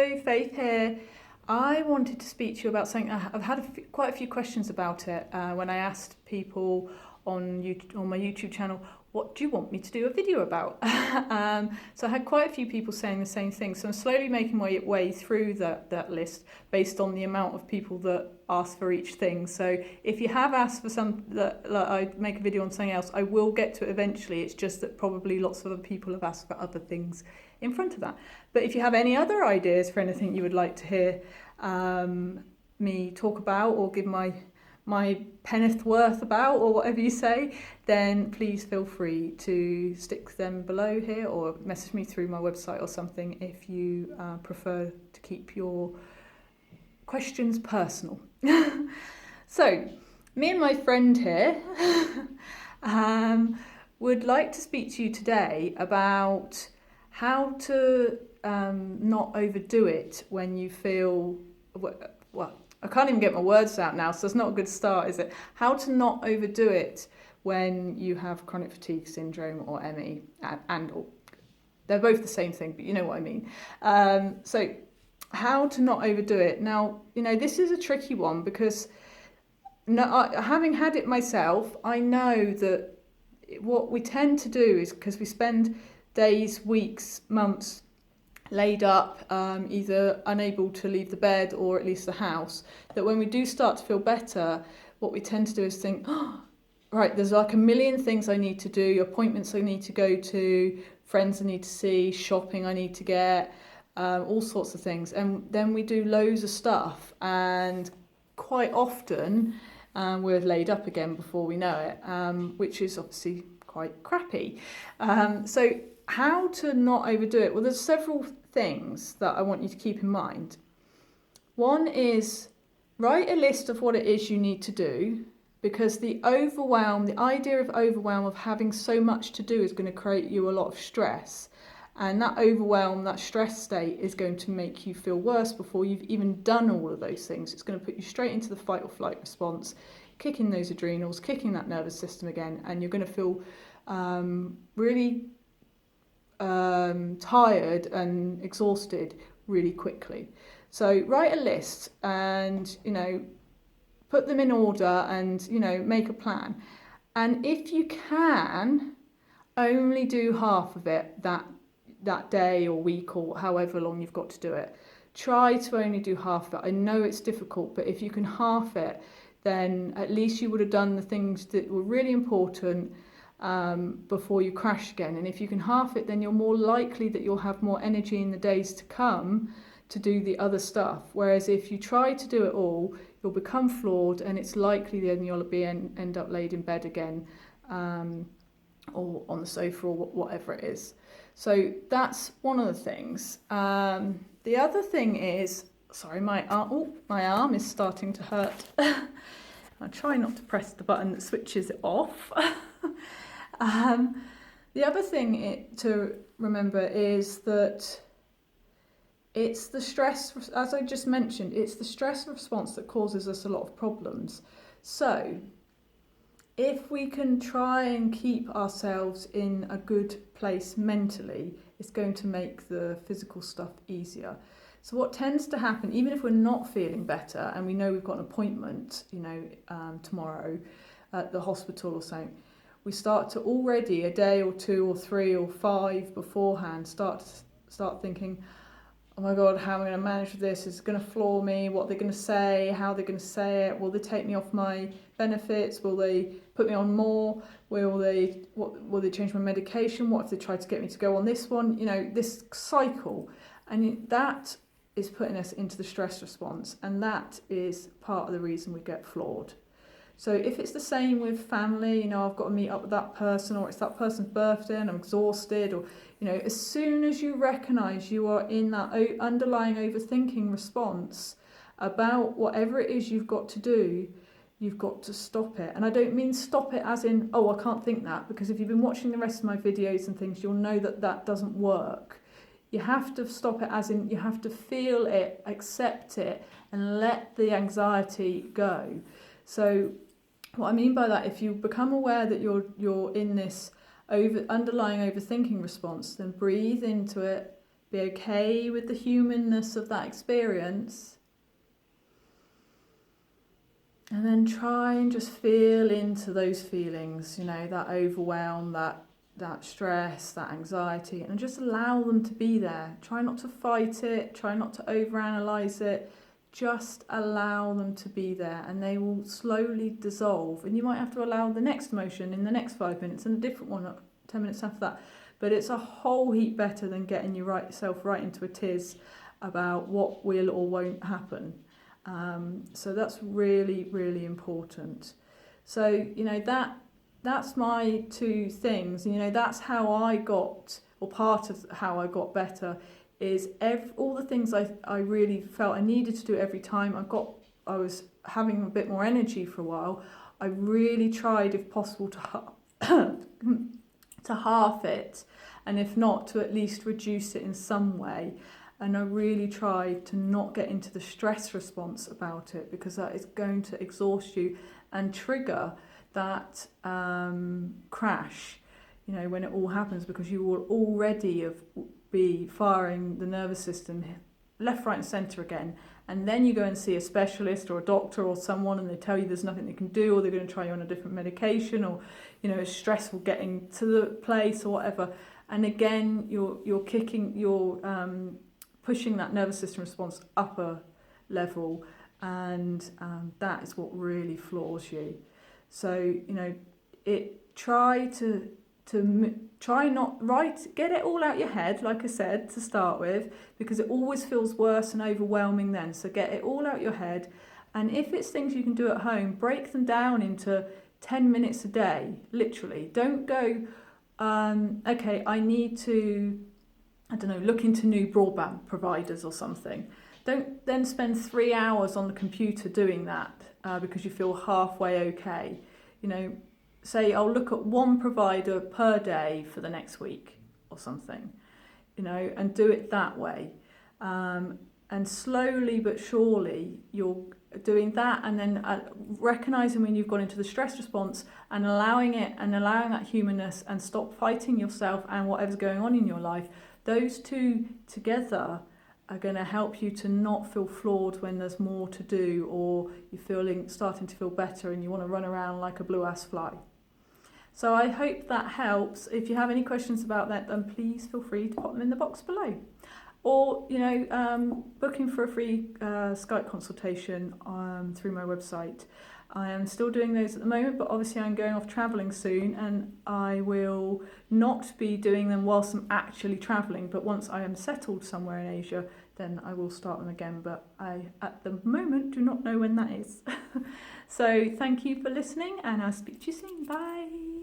Hello, Faith here. I wanted to speak to you about something. I've had quite a few questions about it when I asked people on my YouTube channel, what do you want me to do a video about? So I had quite a few people saying the same thing. So I'm slowly making my way through that list based on the amount of people that ask for each thing. So if you have asked for that I make a video on something else, I will get to it eventually. It's just that probably lots of other people have asked for other things in front of that. But if you have any other ideas for anything you would like to hear me talk about or give my penneth worth about, or whatever you say, then please feel free to stick them below here or message me through my website or something if you prefer to keep your questions personal. So, me and my friend here would like to speak to you today about how to not overdo it when you feel, well, I can't even get my words out now, so it's not a good start, is it? How to not overdo it when you have chronic fatigue syndrome or ME, and they're both the same thing, but you know what I mean. So how to not overdo it. Now, this is a tricky one because having had it myself, I know that what we tend to do is, because we spend days, weeks, months laid up, either unable to leave the bed or at least the house, that when we do start to feel better, what we tend to do is think, oh, right, there's like a million things I need to do, appointments I need to go to, friends I need to see, shopping I need to get, all sorts of things. And then we do loads of stuff, and quite often we're laid up again before we know it, which is obviously quite crappy. So how to not overdo it? Well, there's several things that I want you to keep in mind. One is write a list of what it is you need to do, because the idea of overwhelm, of having so much to do, is going to create you a lot of stress. And that overwhelm, that stress state, is going to make you feel worse before you've even done all of those things. It's going to put you straight into the fight or flight response, kicking those adrenals, kicking that nervous system again, and you're going to feel really tired and exhausted really quickly. So write a list and put them in order and make a plan, and if you can, only do half of it that day or week or however long you've got to do it. Try to only do half of it. I know it's difficult, but if you can half it, then at least you would have done the things that were really important before you crash again. And if you can half it, then you're more likely that you'll have more energy in the days to come to do the other stuff. Whereas if you try to do it all, you'll become flawed, and it's likely then you'll end up laid in bed again, or on the sofa, or whatever it is. So that's one of the things. The other thing is, sorry, my arm is starting to hurt. I'll try not to press the button that switches it off. The other thing to remember is that it's the stress, as I just mentioned, it's the stress response that causes us a lot of problems. So if we can try and keep ourselves in a good place mentally, it's going to make the physical stuff easier. So what tends to happen, even if we're not feeling better and we know we've got an appointment, tomorrow at the hospital or something, we start to already a day or two or three or five beforehand start thinking, oh my God, how am I going to manage this? Is it going to floor me? What are they going to say? How are they going to say it? Will they take me off my benefits? Will they put me on more? Will they change my medication? What if they try to get me to go on this one? This cycle. And that is putting us into the stress response. And that is part of the reason we get flawed. So if it's the same with family, I've got to meet up with that person, or it's that person's birthday and I'm exhausted, or, as soon as you recognise you are in that underlying overthinking response about whatever it is you've got to do, you've got to stop it. And I don't mean stop it as in, oh, I can't think that, because if you've been watching the rest of my videos and things, you'll know that doesn't work. You have to stop it as in, you have to feel it, accept it, and let the anxiety go. So what I mean by that, if you become aware that you're in this underlying overthinking response, then breathe into it, be okay with the humanness of that experience, and then try and just feel into those feelings, that overwhelm, that stress, that anxiety, and just allow them to be there. Try not to fight it, try not to overanalyze it, just allow them to be there, and they will slowly dissolve. And you might have to allow the next emotion in the next 5 minutes and a different one 10 minutes after that. But it's a whole heap better than getting yourself right into a tiz about what will or won't happen. So that's really, really important. So, that's my two things. That's how I got, or part of how I got better, is all the things I really felt I needed to do every time I was having a bit more energy for a while. I really tried, if possible, to half it, and if not, to at least reduce it in some way. And I really tried to not get into the stress response about it, because that is going to exhaust you and trigger that crash, when it all happens, because you will already be firing the nervous system left, right and centre again. And then you go and see a specialist or a doctor or someone, and they tell you there's nothing they can do, or they're going to try you on a different medication, or it's stressful getting to the place or whatever. And again, you're pushing that nervous system response up a level, and that is what really floors you. So get it all out your head, like I said, to start with, because it always feels worse and overwhelming then. So get it all out your head, and if it's things you can do at home, break them down into 10 minutes a day, literally. Don't go, okay, I need to, look into new broadband providers or something. Don't then spend 3 hours on the computer doing that because you feel halfway okay. Say I'll look at one provider per day for the next week or something, and do it that way. And slowly but surely you're doing that, and then recognizing when you've gone into the stress response and allowing that humanness, and stop fighting yourself and whatever's going on in your life. Those two together are going to help you to not feel flawed when there's more to do, or you're starting to feel better and you want to run around like a blue-ass fly. So I hope that helps. If you have any questions about that, then please feel free to pop them in the box below. Or, booking for a free Skype consultation through my website. I am still doing those at the moment, but obviously I'm going off travelling soon, and I will not be doing them whilst I'm actually travelling. But once I am settled somewhere in Asia, then I will start them again. But I, at the moment, do not know when that is. So thank you for listening, and I'll speak to you soon. Bye.